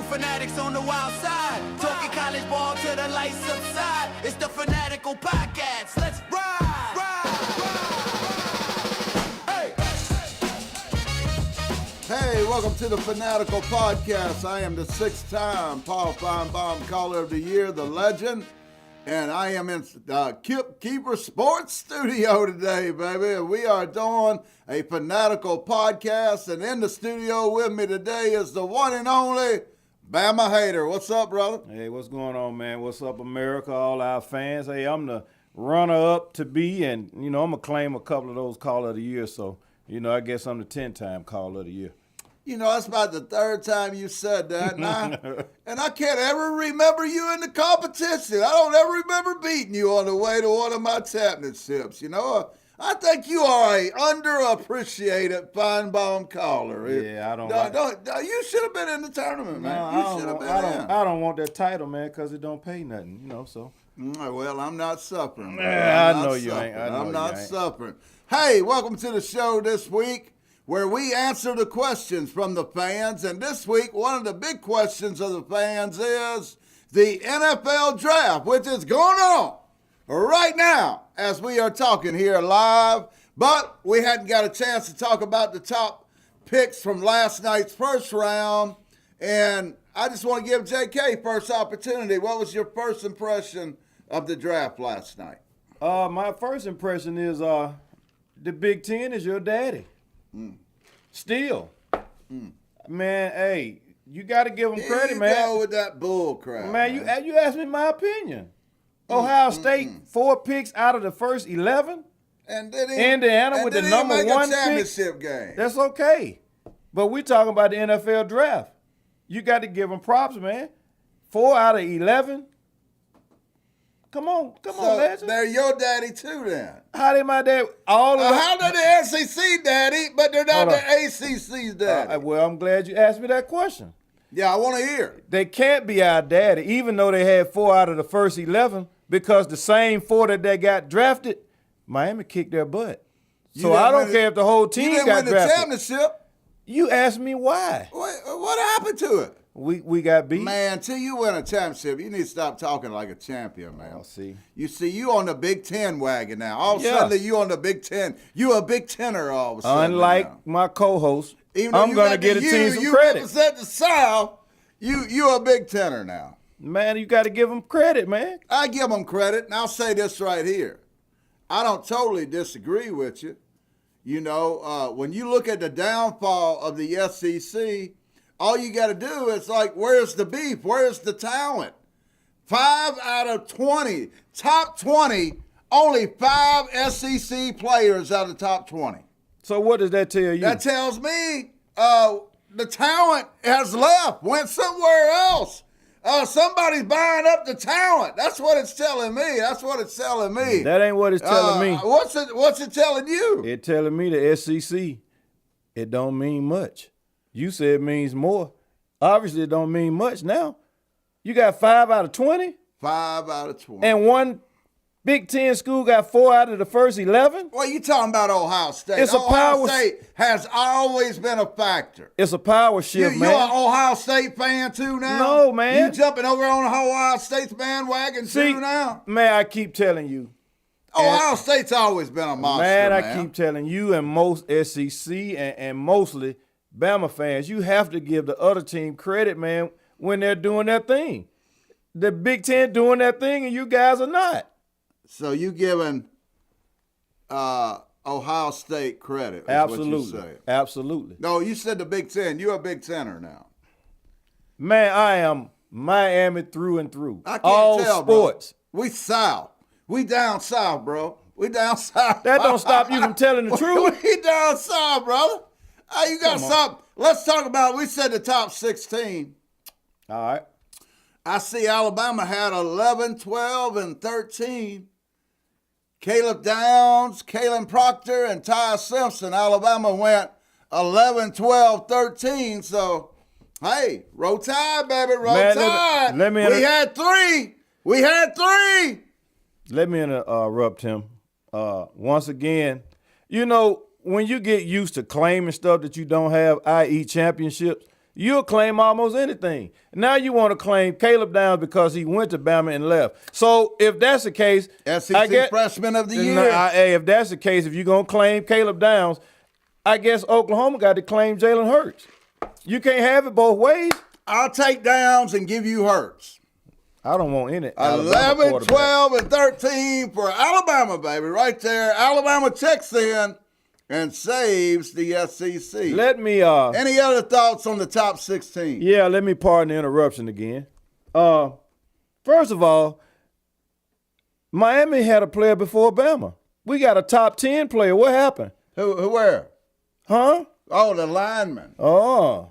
fanatics on the wild side. Talking college ball till the lights subside. It's the Fanatical Podcast. Let's ride, ride, Hey, welcome to the Fanatical Podcast. I am the six-time Paul Feinbaum Caller of the Year, the legend, and I am in Keeper Sports Studio today, baby. And we are doing a Fanatical Podcast, and in the studio with me today is the one and only Bama Hater. What's up, brother? Hey, what's going on, man? What's up, America, all our fans? Hey, I'm the runner-up to be, and, I'm going to claim a couple of those Caller of the Year, so, I guess I'm the 10-time Caller of the Year. That's about the third time you said that, and I can't ever remember you in the competition. I don't ever remember beating you on the way to one of my championships. I think you are a underappreciated Feinbaum caller. Yeah, I don't. You should have been in the tournament, man. You should have been in. I don't want that title, man, because it don't pay nothing. So. Well, I'm not suffering. I know you ain't. I'm not suffering. Hey, welcome to the show this week, where we answer the questions from the fans. And this week, one of the big questions of the fans is the NFL draft, which is going on right now as we are talking here live. But we hadn't got a chance to talk about the top picks from last night's first round. And I just want to give JK first opportunity. What was your first impression of the draft last night? My first impression is the Big Ten is your daddy. Still. Man, hey, you got to give them credit, man. Go with that bull crap. Man, you asked me my opinion. Ohio State, 4 picks out of the first 11. And then Indiana with the number one championship pick. Game. That's okay. But we're talking about the NFL draft. You got to give them props, man. 4 out of 11. Come on, legend. They're your daddy too, then. How they my dad? How they're the SEC daddy, but they're not the ACC's daddy? Well, I'm glad you asked me that question. Yeah, I want to hear. They can't be our daddy, even though they had 4 out of the first 11, because the same 4 that they got drafted, Miami kicked their butt. So I don't care if the whole team got drafted. You didn't win the championship. You asked me why. What happened to it? We got beat. Man, till you win a championship, you need to stop talking like a champion, man. I'll see. You on the Big Ten wagon now. All of a sudden, you on the Big Ten. You a Big Tenner all of a sudden. Unlike my co-host, I'm going to get a team some credit. You represent the South. You a Big Tenner now. Man, you got to give them credit, man. I give them credit, and I'll say this right here. I don't totally disagree with you. When you look at the downfall of the SEC, all you got to do is where's the beef? Where's the talent? 5 out of 20, top 20, only 5 SEC players out of the top 20. So what does that tell you? That tells me the talent has left, went somewhere else. Somebody's buying up the talent. That's what it's telling me. That ain't what it's telling me. What's it telling you? It telling me the SEC, it don't mean much. You said it means more. Obviously, it don't mean much now. You got 5 out of 20? 5 out of 20. And one Big Ten school got 4 out of the first 11? Well, you talking about Ohio State. Ohio State has always been a factor. It's a power shift, man. You're an Ohio State fan too now? No, man. You jumping over on Ohio State's bandwagon too now? Man, I keep telling you. Ohio State's always been a monster, man. I keep telling you and most SEC and mostly Bama fans, you have to give the other team credit, man, when they're doing their thing. The Big Ten doing their thing, and you guys are not. So you giving Ohio State credit? Is Absolutely. What you say. Absolutely. No, you said the Big Ten. You're a Big Tenner now. Man, I am Miami through and through. I can't all tell, sports. Bro. We South. We down South, bro. We down South. That don't stop you from telling the truth. We down South, brother. You got something. Let's talk about, we said the top 16. All right. I see Alabama had 11, 12, and 13. Caleb Downs, Kalen Proctor, and Ty Simpson. Alabama went 11, 12, 13. So, hey, roll tide, baby, roll tide. We had three. Let me interrupt him. Once again, when you get used to claiming stuff that you don't have, i.e. championships, you'll claim almost anything. Now you want to claim Caleb Downs because he went to Bama and left. So if that's the case, SEC Freshman of the Year. Hey, if that's the case, if you're going to claim Caleb Downs, I guess Oklahoma got to claim Jalen Hurts. You can't have it both ways. I'll take Downs and give you Hurts. I don't want any. 11, 12, and 13 for Alabama, baby. Right there. Alabama checks in and saves the SEC. Let me Any other thoughts on the top 16? Yeah, let me pardon the interruption again. First of all, Miami had a player before Bama. We got a top 10 player. What happened? Who where? Huh? Oh, the lineman. Oh.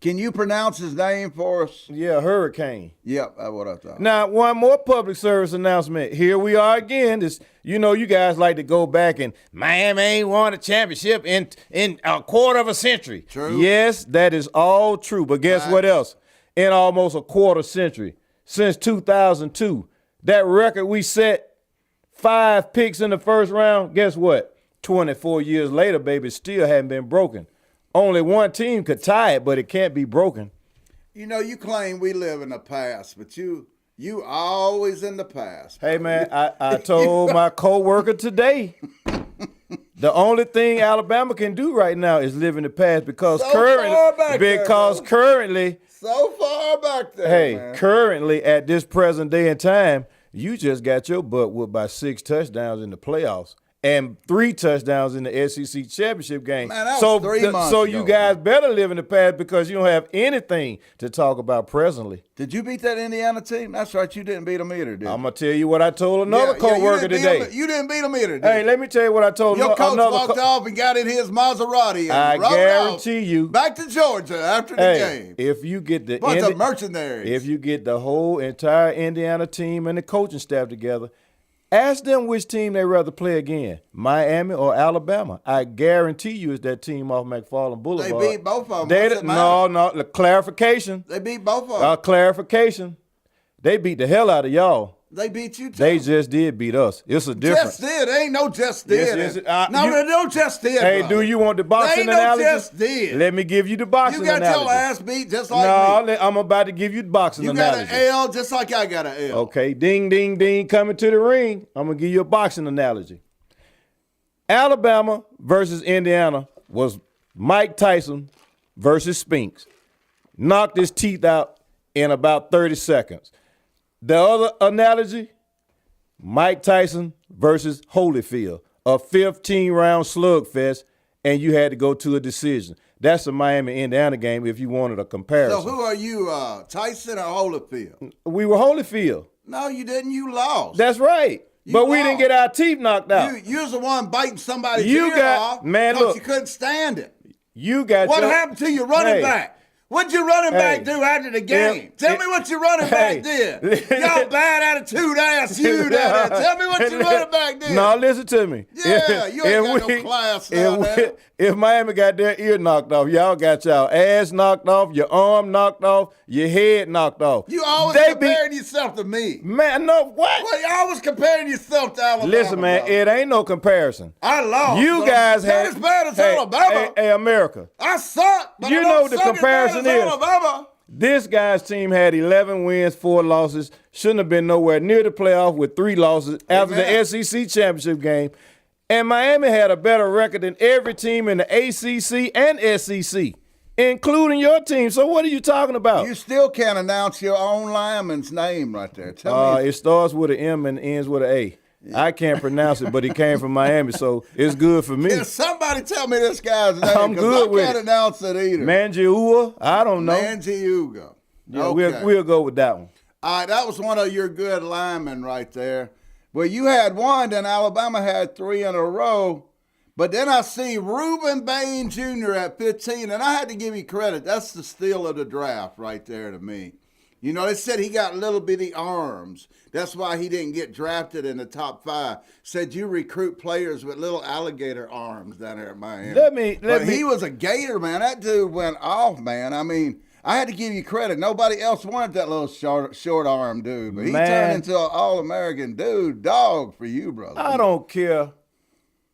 Can you pronounce his name for us? Yeah, Hurricane. Yep, that's what I thought. Now, one more public service announcement. Here we are again. This, you guys like to go back and Miami ain't won a championship in a quarter of a century. True. Yes, that is all true. But guess what else? In almost a quarter century, since 2002, that record we set, 5 picks in the first round, guess what? 24 years later, baby, still hadn't been broken. Only one team could tie it, but it can't be broken. You claim we live in the past, but you always in the past. Hey, man, I told my coworker today, the only thing Alabama can do right now is live in the past because So far back there, currently, so far back there, hey, man. currently at this present day and time, you just got your butt whooped by 6 touchdowns in the playoffs. And 3 touchdowns in the SEC championship game. Man, that was 3 months so ago, you guys better live in the past because you don't have anything to talk about presently. Did you beat that Indiana team? That's right, you didn't beat them either, did you? I'm going to tell you what I told another coworker today. You didn't beat them either, did Hey, you? let me tell you what I told Your coach another walked off and got in his Maserati and I rode guarantee off you. back to Georgia after the game. If you get the Bunch of mercenaries. If you get the whole entire Indiana team and the coaching staff together, ask them which team they rather play again, Miami or Alabama. I guarantee you it's that team off McFarland Boulevard. They beat both of them. No, clarification. They beat both of them. Clarification. They beat the hell out of y'all. They beat you too. They just did beat us. It's a difference. Just did. Ain't no just did. Yes, no just did. Hey, brother. do you want the boxing ain't analogy? No just did. Let me give you the boxing You got analogy. your ass beat just like me. I'm about to give you the boxing analogy. You got an L just like I got an L. Okay, ding, ding, ding, coming to the ring. I'm going to give you a boxing analogy. Alabama versus Indiana was Mike Tyson versus Spinks. Knocked his teeth out in about 30 seconds. The other analogy, Mike Tyson versus Holyfield, a 15-round slugfest, and you had to go to a decision. That's a Miami-Indiana game if you wanted a comparison. So who are you, Tyson or Holyfield? We were Holyfield. No, you didn't. You lost. That's right. But we didn't get our teeth knocked out. You was the one biting somebody's ear off because you couldn't stand it. You got what happened to your running back? What'd your running back do after the game? Tell me what your running back did. Y'all bad attitude ass you down there. Tell me what your running back did. No, listen to me. Yeah, you ain't got no class down there. If Miami got their ear knocked off, y'all got y'all ass knocked off, your arm knocked off, your head knocked off. You always comparing yourself to me. Man, no, what? Well, you always comparing yourself to Alabama. Listen, man, it ain't no comparison. I lost. You guys had not as bad as Alabama. Hey, America. I suck. But You know the comparison is. Alabama. This guy's team had 11 wins, 4 losses. Shouldn't have been nowhere near the playoff with 3 losses after the SEC championship game. And Miami had a better record than every team in the ACC and SEC, including your team. So what are you talking about? You still can't announce your own lineman's name right there. Tell me. It starts with an M and ends with an A. I can't pronounce it, but he came from Miami, so it's good for me. Yeah, somebody tell me this guy's name. I'm good with it. I can't announce it either. Mangiua? I don't know. Mangiuga. Yeah, okay. we'll go with that one. All right, that was one of your good linemen right there. Well, you had one, then Alabama had 3 in a row. But then I see Reuben Bain Jr. at 15, and I had to give you credit. That's the steal of the draft right there to me. You know, they said he got little bitty arms. That's why he didn't get drafted in the top 5. Said you recruit players with little alligator arms down there at Miami. But he was a gator, man. That dude went off, man. I mean, I had to give you credit. Nobody else wanted that little short arm dude. But he turned into an all-American dude, dog for you, brother. I don't care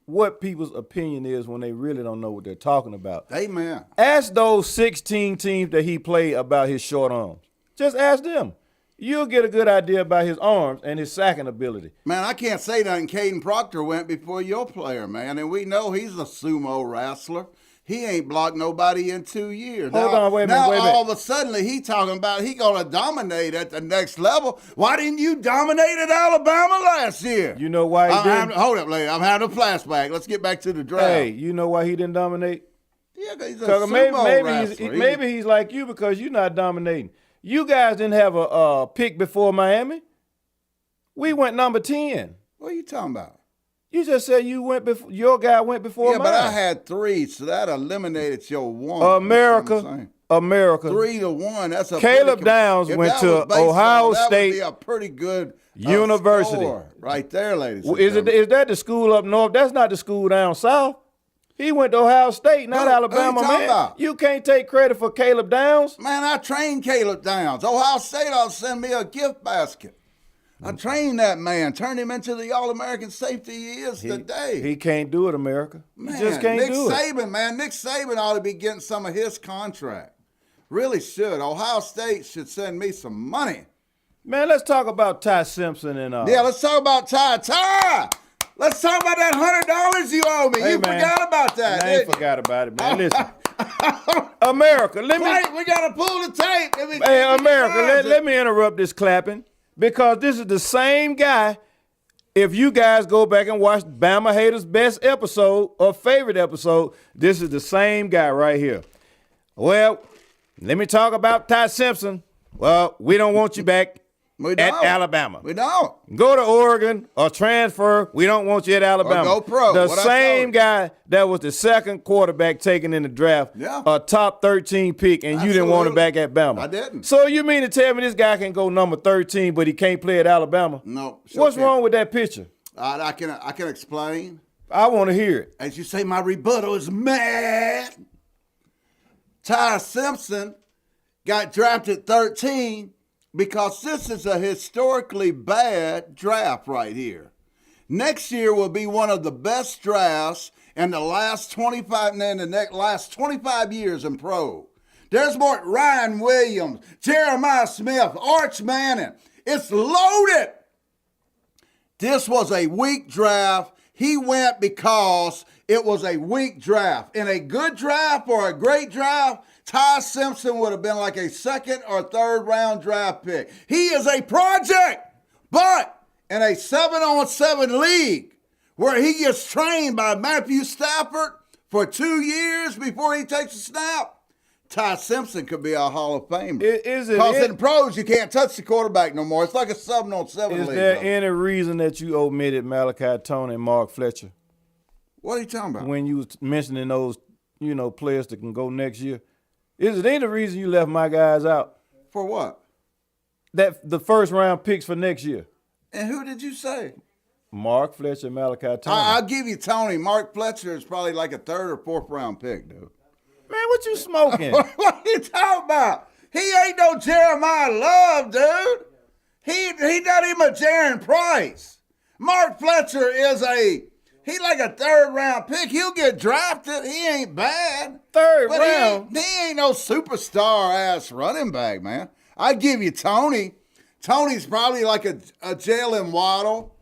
what people's opinion is when they really don't know what they're talking about. Amen. Ask those 16 teams that he played about his short arms. Just ask them. You'll get a good idea about his arms and his sacking ability. Man, I can't say nothing. Caden Proctor went before your player, man, and we know he's a sumo wrestler. He ain't blocked nobody in 2 years. Hold on, wait a minute. Now all of a sudden he talking about he gonna dominate at the next level. Why didn't you dominate at Alabama last year? You know why he didn't? Hold up, lady. I'm having a flashback. Let's get back to the draft. Hey, you know why he didn't dominate? Yeah, 'cause he's a sumo wrestler. Maybe he's like you because you're not dominating. You guys didn't have a pick before Miami. We went number 10. What are you talking about? You just said you went before your guy went before Yeah, mine. but I had 3, so that eliminated your 1. America. 3-1. That's a Caleb Downs if went that to was baseball, Ohio that State would be a pretty good University score right there, ladies. Is that the school up north? That's not the school down south. He went to Ohio State, not Alabama, who you talking man. about? You can't take credit for Caleb Downs. Man, I trained Caleb Downs. Ohio State ought to send me a gift basket. I trained that man, turned him into the All-American safety he is today. He can't do it, America. Man, He just can't do it. Nick Saban ought to be getting some of his contract. Really should. Ohio State should send me some money. Man, let's talk about Ty Simpson and Yeah, let's talk about Ty. Ty! Let's talk about that $100 you owe me. Hey, you man, forgot about that, I ain't didn't you? forgot about it, man. Listen, America, let me. Wait, we got to pull the tape. Hey, America, let me interrupt this clapping because this is the same guy. If you guys go back and watch Bama Hater's best episode or favorite episode, this is the same guy right here. Well, let me talk about Ty Simpson. Well, we don't want you back at Alabama. We don't. Go to Oregon or transfer. We don't want you at Alabama. Or go pro. The What I same told you. guy that was the second quarterback taken in the draft, Yeah. a top 13 pick, and you didn't want him back at Bama. I didn't. So you mean to tell me this guy can go number 13, but he can't play at Alabama? No. What's wrong with that picture? I can explain. I want to hear it. As you say, my rebuttal is mad. Ty Simpson got drafted 13 because this is a historically bad draft right here. Next year will be one of the best drafts in the last 25 years in pro. There's more Ryan Williams, Jeremiah Smith, Arch Manning. It's loaded. This was a weak draft. He went because it was a weak draft. In a good draft or a great draft, Ty Simpson would have been like a second or third round draft pick. He is a project, but in a 7-on-7 league where he gets trained by Matthew Stafford for 2 years before he takes a snap, Ty Simpson could be a Hall of Famer. Because in pros, you can't touch the quarterback no more. It's like a 7-on-7 league. Is there any reason that you omitted Malachi Tony and Mark Fletcher What are you talking about? when you was mentioning those, players that can go next year? Is it any reason you left my guys out? For what? That the first round picks for next year. And who did you say? Mark Fletcher and Malachi Tony. I'll give you Tony. Mark Fletcher is probably like a third or fourth round pick, dude. Man, what you smoking? What are you talking about? He ain't no Jeremiah Love, dude. He not even a Jaron Price. Mark Fletcher he like a third round pick. He'll get drafted. He ain't bad. Third But round? He ain't no superstar ass running back, man. I'd give you Tony. Tony's probably like a Jalen Waddle.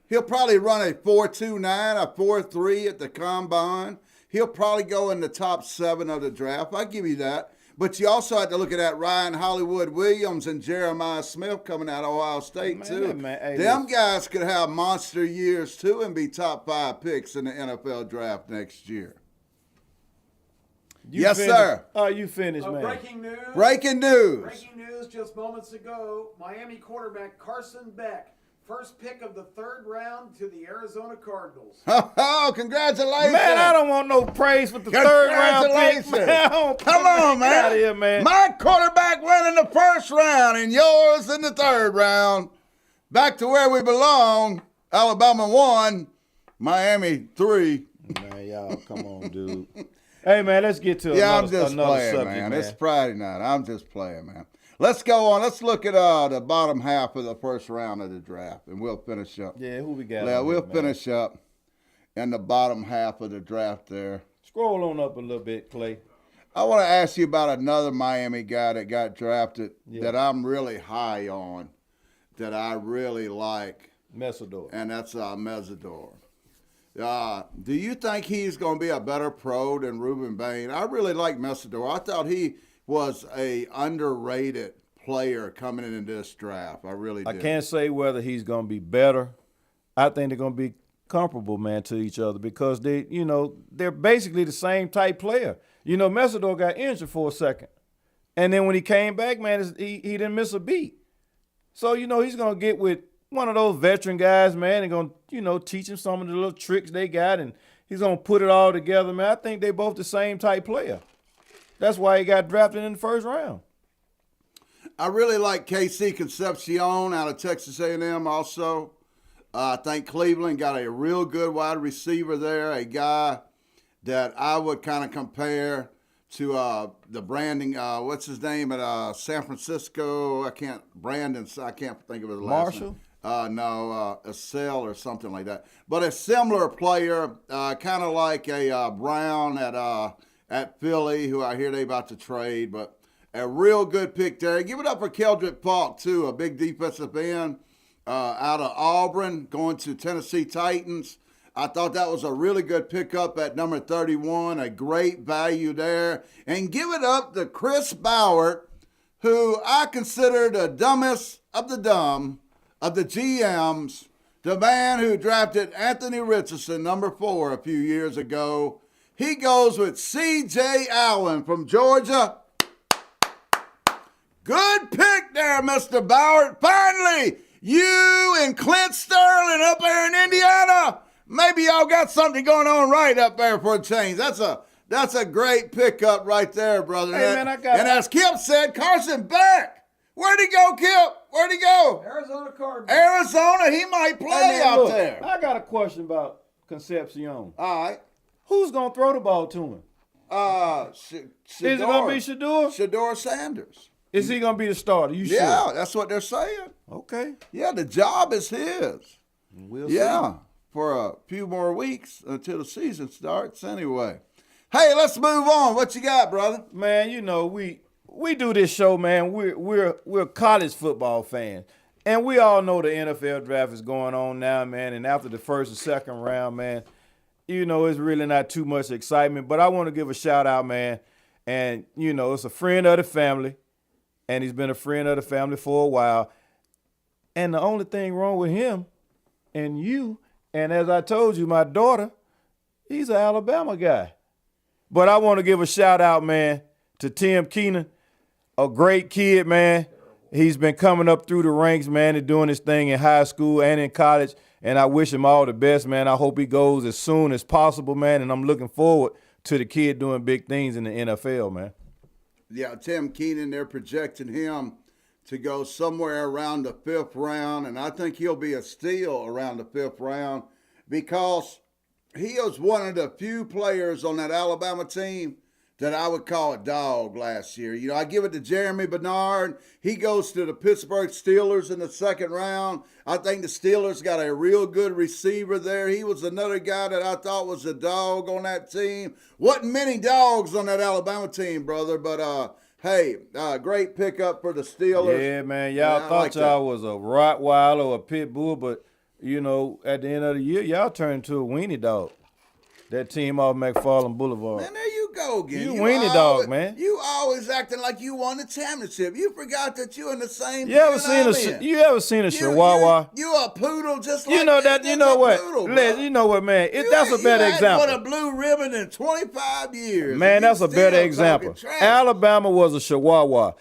He'll probably run a 4.29, a 4.3 at the combine. He'll probably go in the top 7 of the draft. I'll give you that. But you also have to look at that Ryan Hollywood Williams and Jeremiah Smith coming out of Ohio State, too. Them guys could have monster years, too, and be top 5 picks in the NFL draft next year. Yes, sir. Oh, you finished, man. Breaking news. Breaking news. Breaking news just moments ago. Miami quarterback Carson Beck, first pick of the 3rd round to the Arizona Cardinals. Oh, congratulations. Man, I don't want no praise with the 3rd round pick. Congratulations. Come on, man. Get out of here, man. My quarterback went in the 1st round and yours in the 3rd round. Back to where we belong. Alabama 1, Miami 3. Man, y'all, come on, dude. Hey, man, let's get to Yeah, another I'm just playing, subject, man. It's Friday night. I'm just playing, man. Let's go on. Let's look at the bottom half of the 1st round of the draft, and we'll finish up. Yeah, who we got? Yeah, on we'll here, man? finish up. in the bottom half of the draft there. Scroll on up a little bit, Clay. I want to ask you about another Miami guy that got drafted that I'm really high on, that I really like. Messidor. And that's Messidor. Do you think he's going to be a better pro than Ruben Bain? I really like Messidor. I thought he was a underrated player coming into this draft. I really did. I can't say whether he's going to be better. I think they're going to be comparable, man, to each other because they're basically the same type player. Messidor got injured for a second. And then when he came back, man, he didn't miss a beat. So, he's going to get with one of those veteran guys, man, and going to, teach him some of the little tricks they got, and he's going to put it all together, man. I think they both the same type player. That's why he got drafted in the first round. I really like KC Concepcion out of Texas A&M also. I think Cleveland got a real good wide receiver there, a guy that I would kind of compare to the Brandon, what's his name at San Francisco? I can't think of his last name. Marshall? Assell or something like that. But a similar player, kind of like a Brown at Philly, who I hear they about to trade, but a real good pick there. Give it up for Keldrick Falk, too, a big defensive end out of Auburn, going to Tennessee Titans. I thought that was a really good pickup at number 31, a great value there. And give it up to Chris Ballard, who I consider the dumbest of the dumb of the GMs, the man who drafted Anthony Richardson, number 4, a few years ago. He goes with C.J. Allen from Georgia. Good pick there, Mr. Ballard. Finally, you and Clint Sterling up there in Indiana, maybe y'all got something going on right up there for a change. That's a great pickup right there, brother. Hey, man, and as Kip said, Carson Beck. Where'd he go, Kip? Where'd he go? Arizona Cardinals. Arizona, he might play out there. I got a question about Concepcion. All right. Who's going to throw the ball to him? Is it going to be Shedeur? Shedeur Sanders. Is he going to be the starter? You sure? Yeah, that's what they're saying. Okay. Yeah, the job is his. We'll see. Yeah, for a few more weeks until the season starts anyway. Hey, let's move on. What you got, brother? Man, we do this show, man. We're college football fans. And we all know the NFL draft is going on now, man. And after the first and second round, man, it's really not too much excitement. But I want to give a shout out, man. And, it's a friend of the family. And he's been a friend of the family for a while. And the only thing wrong with him and you, and as I told you, my daughter, he's an Alabama guy. But I want to give a shout out, man, to Tim Keenan, a great kid, man. He's been coming up through the ranks, man, and doing his thing in high school and in college. And I wish him all the best, man. I hope he goes as soon as possible, man. And I'm looking forward to the kid doing big things in the NFL, man. Yeah, Tim Keenan, they're projecting him to go somewhere around the 5th round, and I think he'll be a steal around the 5th round because he was one of the few players on that Alabama team that I would call a dog last year. I give it to Jeremy Bernard. He goes to the Pittsburgh Steelers in the 2nd round. I think the Steelers got a real good receiver there. He was another guy that I thought was a dog on that team. Wasn't many dogs on that Alabama team, brother, but hey, great pickup for the Steelers. Yeah, man, y'all thought y'all was a Rottweiler or a Pit Bull, but, at the end of the year, y'all turned into a weenie dog. That team off McFarland Boulevard. Man, there you go again. You weenie dog, man. You always acting like you won the championship. You forgot that you in the same. You ever seen a Chihuahua? You a poodle just like you know that. You know what? Poodle, you know what, man? That's a better example. You won a blue ribbon in 25 years. Man, that's a better example. Alabama was a Chihuahua.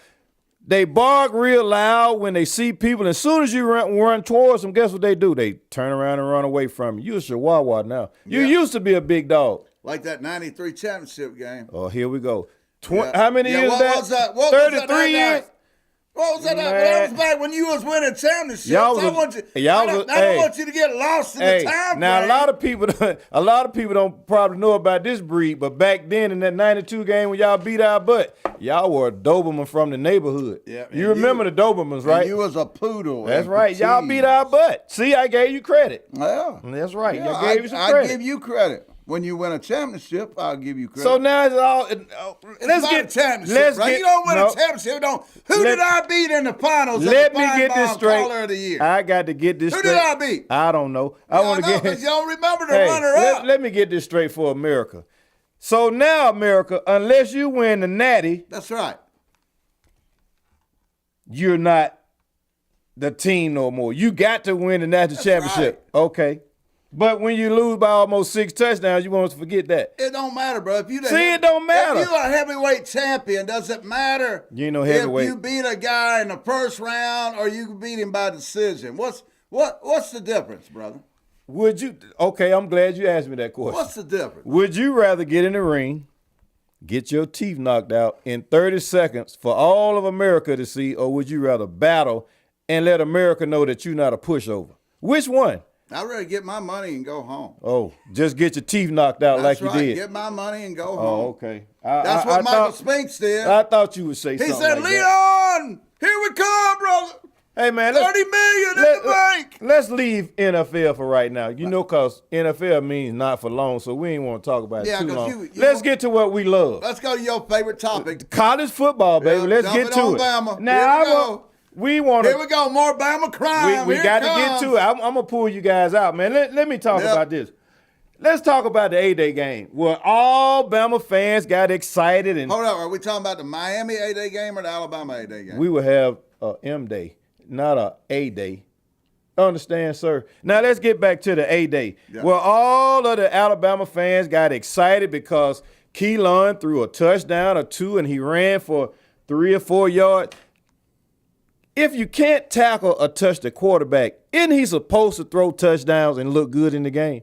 They bark real loud when they see people. As soon as you run towards them, guess what they do? They turn around and run away from you. You're a Chihuahua now. You used to be a big dog. Like that 93 championship game. Oh, here we go. How many years was that? 33 years? What was that? Man. That was back when you was winning championships. Y'all was- I y'all don't was- want you to get lost in Hey, the time now frame. a lot of people don't probably know about this breed, but back then in that '92 game when y'all beat our butt, y'all were a Doberman from the neighborhood. Yeah, and you remember the Dobermans, And right? you was a poodle. That's and right. Y'all petite. beat our butt. See, I gave you credit. Yeah. That's right. Yeah, I gave you some I credit. give you credit. When you win a championship, I'll give you credit. So now it's all. Let's not get a championship, Let's right? get. You don't win no, a championship. Who did I beat in the finals? Let of the me Fine get this Ball straight. Caller of the year? I got to get this Who straight. did I beat? I don't know. I want to get. because you don't remember the Hey, runner-up. let me get this straight for America. So now, America, unless you win the Natty, That's right. you're not the team no more. You got to win the national championship. Okay. But when you lose by almost 6 touchdowns, you want us to forget that. It don't matter, bro. If you It don't matter. If you a heavyweight champion, does it matter? You ain't no heavyweight. If you beat a guy in the first round or you beat him by decision, what's the difference, brother? Would you? Okay, I'm glad you asked me that question. What's the difference? Would you rather get in the ring, get your teeth knocked out in 30 seconds for all of America to see, or would you rather battle and let America know that you're not a pushover? Which one? I'd rather get my money and go home. Oh, just get your teeth knocked out That's like right. you did. Get my money and go home. Oh, okay. That's what Michael Spinks did. I thought you would say He something said, like that. Leon, here we come, brother. Hey, man. 30 million in the bank. Let's leave NFL for right now. You know, because NFL means not for long, so we ain't want to talk about Yeah, it too 'cause long. you Let's get to what we love. Let's go to your favorite topic. College football, baby. Yeah, Let's dump get it to on it. Bama. Now, Here we go. we want Here we go, more Bama crime. We Here got it to get comes. to it. I'm going to pull you guys out, man. Let me talk Yep. about this. Let's talk about the A-Day game where all Bama fans got excited and Hold on, are we talking about the Miami A-Day game or the Alabama A-Day game? we will have a M-Day, not a A-Day. Understand, sir? Now let's get back to the A-Day Yeah. where all of the Alabama fans got excited because Keelan threw a touchdown or two and he ran for 3 or 4 yards. If you can't tackle or touch the quarterback, isn't he supposed to throw touchdowns and look good in the game?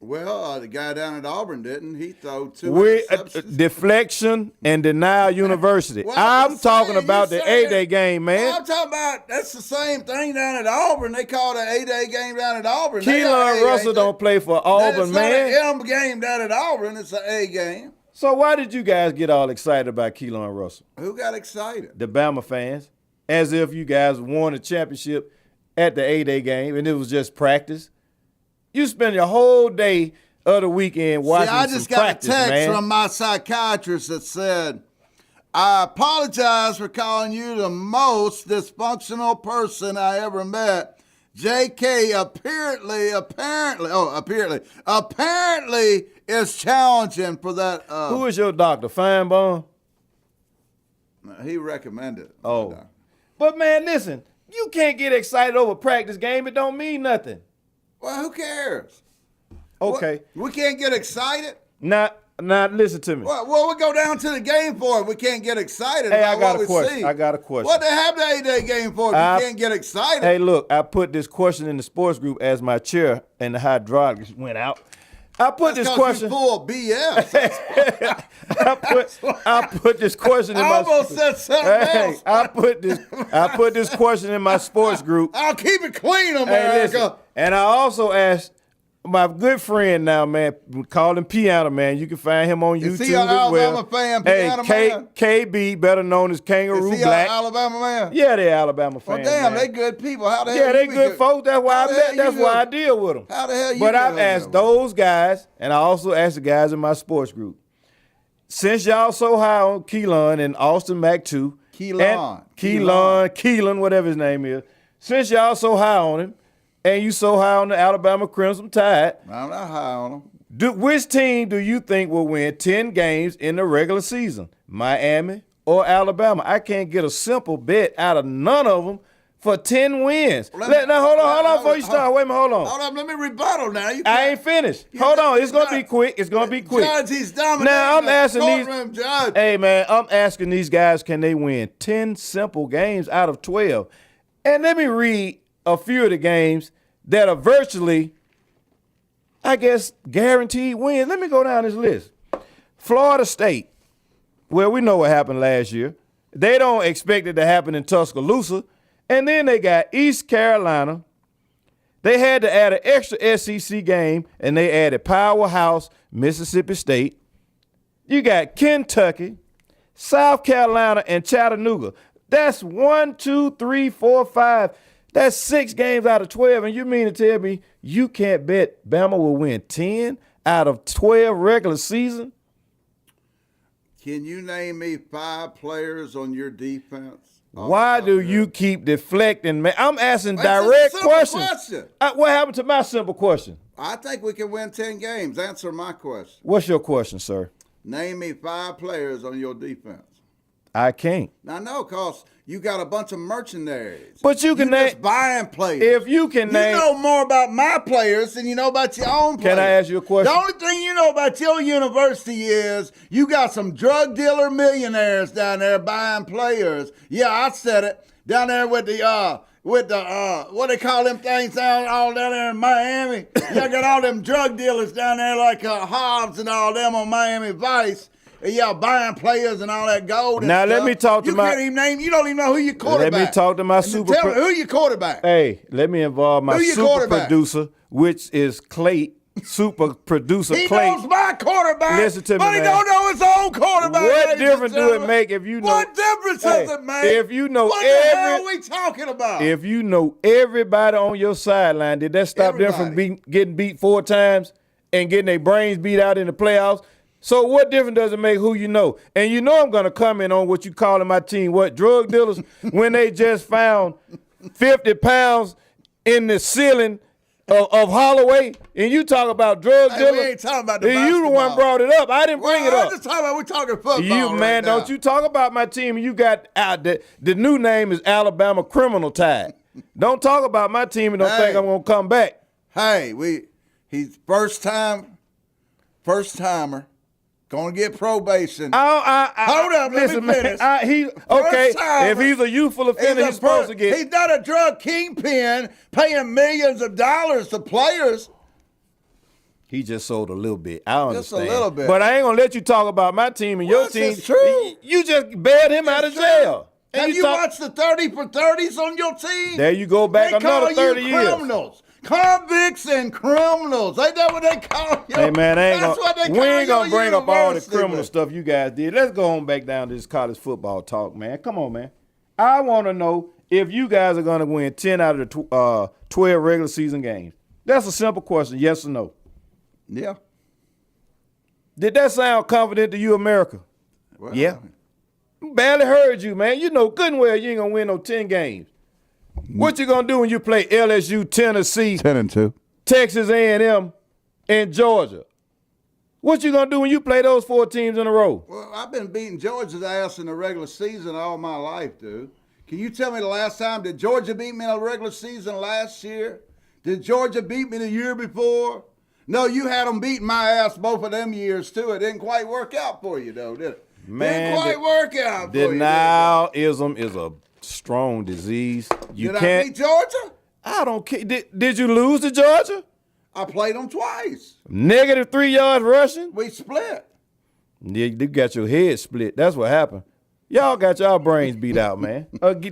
Well, the guy down at Auburn didn't. He threw 2 With interceptions. deflection and denial university. Well, I'm talking saying, about you the saying- A-Day game, man. Well, I'm talking about that's the same thing down at Auburn. They call the A-Day game down at Auburn. They got Keelan A Russell A-Day. don't play for Auburn, It's man. not an M game down at Auburn. It's an A game. So why did you guys get all excited about Keelan Russell? Who got excited? The Bama fans, as if you guys won a championship at the A-Day game and it was just practice. You spend your whole day of the weekend watching See, I just some got practice, a text man. from my psychiatrist that said, I apologize for calling you the most dysfunctional person I ever met. JK apparently is challenging for that. Who is your doctor, Feinbaum? He recommended. Oh. But, man, listen, you can't get excited over a practice game. It don't mean nothing. Well, who cares? Okay. We can't get excited? Now, listen to me. Well, we go down to the game for it. We can't get excited Hey, about I got what a we question. see. I got a question. What they have the A-Day game for if you can't get excited? Hey, look, I put this question in the sports group as my chair and the hydraulics went out. I put That's this 'cause question. you full of BS. I put this question in I my. almost said something else. I put this question in my sports group. I'll keep it clean, Hey, America. listen, and I also asked my good friend now, man, we call him Piano Man. You can find him on Is YouTube he an as well. Alabama fan, Hey, Piano Man? KB, better known as Kangaroo Is he Black. an Alabama man? Yeah, they're Alabama Well, fans. damn, man. they good people. How the hell Yeah, they you be good folks. That's why How I the met. hell That's you why I good? deal with them. How the hell you But good I've with asked them? those guys, and I also asked the guys in my sports group. Since y'all so high on Keelan and Austin Mack too, Keelan, whatever his name is. Since y'all so high on him, and you so high on the Alabama Crimson Tide, I'm not high on them. which team do you think will win 10 games in the regular season? Miami or Alabama? I can't get a simple bet out of none of them for 10 wins. Now, hold on before you start. Wait a minute, hold on. Hold on, let me rebuttal now. You I can't- ain't finished. you Hold got- on. It's going to you be got- quick. It's going to be quick. Judge, he's dominating. Now, I'm the asking these. courtroom, Judge. Hey, man, I'm asking these guys, can they win 10 simple games out of 12? And let me read a few of the games that are virtually, I guess, guaranteed wins. Let me go down this list. Florida State, well, we know what happened last year. They don't expect it to happen in Tuscaloosa. And then they got East Carolina. They had to add an extra SEC game, and they added Powerhouse, Mississippi State. You got Kentucky, South Carolina, and Chattanooga. That's 1, 2, 3, 4, 5. That's 6 games out of 12. And you mean to tell me you can't bet Bama will win 10 out of 12 regular season? Can you name me 5 players on your defense? Why do you keep deflecting, man? I'm asking That's direct a simple questions. question. What happened to my simple question? I think we can win 10 games. Answer my question. What's your question, sir? Name me 5 players on your defense. I can't. Now, no, because you got a bunch of mercenaries. But you can name. Just buying players. If you can name. You know more about my players than you know about your own players. Can I ask you a question? The only thing you know about your university is you got some drug dealer millionaires down there buying players. Yeah, I said it. Down there with the what they call them things all down there in Miami. You got all them drug dealers down there like Hobbs and all them on Miami Vice. Yeah, buying players and all that gold. And now stuff. let me talk to you my. Can't even name. You don't even know who your quarterback. Let me talk to my super. Tell me who your quarterback. Hey, let me involve my super producer, which is Clay. Super producer he Clay. He knows my quarterback. Listen to me, but he man. don't know his own quarterback. What difference do it make if you know? What difference does it make? If you know what the hell are we talking about? If you know everybody on your sideline, did that stop them from getting beat 4 times and getting their brains beat out in the playoffs? So what difference does it make who you know? And you know I'm going to comment on what you calling my team, what, drug dealers, when they just found 50 pounds in the ceiling of Holloway, and you talk about drug dealers. We ain't talking about the basketball. You the one brought it up. I didn't bring it up. I'm just talking about, we're talking football You, man, now. Don't you talk about my team. You got the new name is Alabama Criminal Tide. Don't talk about my team and don't think I'm going to come back. Hey, he's first timer. Gonna get probation. Hold up, listen, let me finish. Man, if he's a youthful offender, he's supposed to get. He's not a drug kingpin paying millions of dollars to players. He just sold a little bit. I understand. Just a little bit. But I ain't gonna let you talk about my team and your team. It's true. You just bailed him out of jail. Have you watched the 30 for 30s on your team? There you go back another 30 years. Criminals. Convicts and criminals. Ain't that what they call you? Hey, man, we ain't going to bring up all the criminal stuff you guys did. Let's go on back down to this college football talk, man. Come on, man. I want to know if you guys are going to win 10 out of the 12 regular season games. That's a simple question, yes or no. Yeah. Did that sound confident to you, America? Well, yeah. Barely heard you, man. You know good and well you ain't going to win no 10 games. What you gonna do when you play LSU, Tennessee, 10-2, Texas A&M, and Georgia? What you gonna do when you play those 4 teams in a row? Well, I've been beating Georgia's ass in the regular season all my life, dude. Can you tell me the last time? Did Georgia beat me in the regular season last year? Did Georgia beat me the year before? No, you had them beating my ass both of them years, too. It didn't quite work out for you, though, did it? Man, didn't quite work out for you. Denialism is a strong disease. Did I beat Georgia? I don't care. Did you lose to Georgia? I played them twice. Negative 3 yards rushing? We split. Yeah, you got your head split. That's what happened. Y'all got y'all brains beat out, man.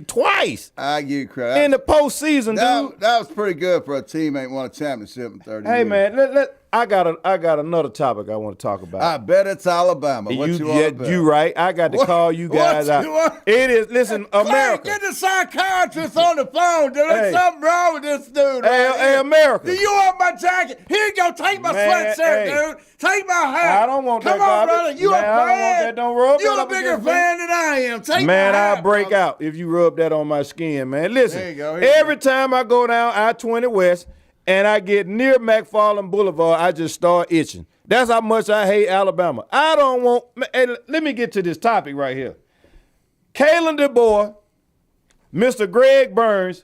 Twice. I give you credit. In the postseason, dude. That was pretty good for a team ain't won a championship in 30 years. Hey, man, I got another topic I want to talk about. I bet it's Alabama. What you want to bet? You right. I got to call you guys out. It is, listen, America. Get the psychiatrist on the phone, dude. There's something wrong with this dude. Hey, America. Do you want my jacket? Here you go. Take my sweatshirt, dude. Take my hat. I don't want that. Come on, brother. You a fan. I don't want that. Don't rub You're that a bigger fan than I am. Take my hat. I'll break out if you rub that on my skin, man. Listen, there you go. Every time I go down I-20 West and I get near McFarland Boulevard, I just start itching. That's how much I hate Alabama. I don't want – hey, let me get to this topic right here. Kalen DeBoer, Mr. Greg Burns,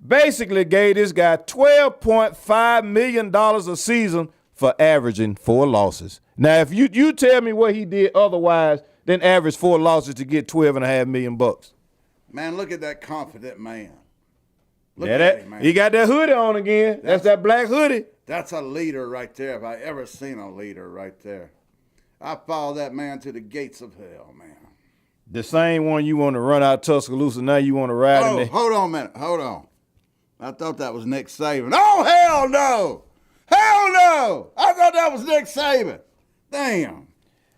basically gave this guy $12.5 million a season for averaging 4 losses. Now, if you tell me what he did otherwise than average 4 losses to get $12.5 million. Man, look at that confident man. Look at him, man. He got that hoodie on again. That's that black hoodie. That's a leader right there. If I ever seen a leader right there. I follow that man to the gates of hell, man. The same one you want to run out Tuscaloosa, now you want to ride in Oh, there. hold on a minute. Hold on. I thought that was Nick Saban. Oh, hell no. Hell no. I thought that was Nick Saban. Damn.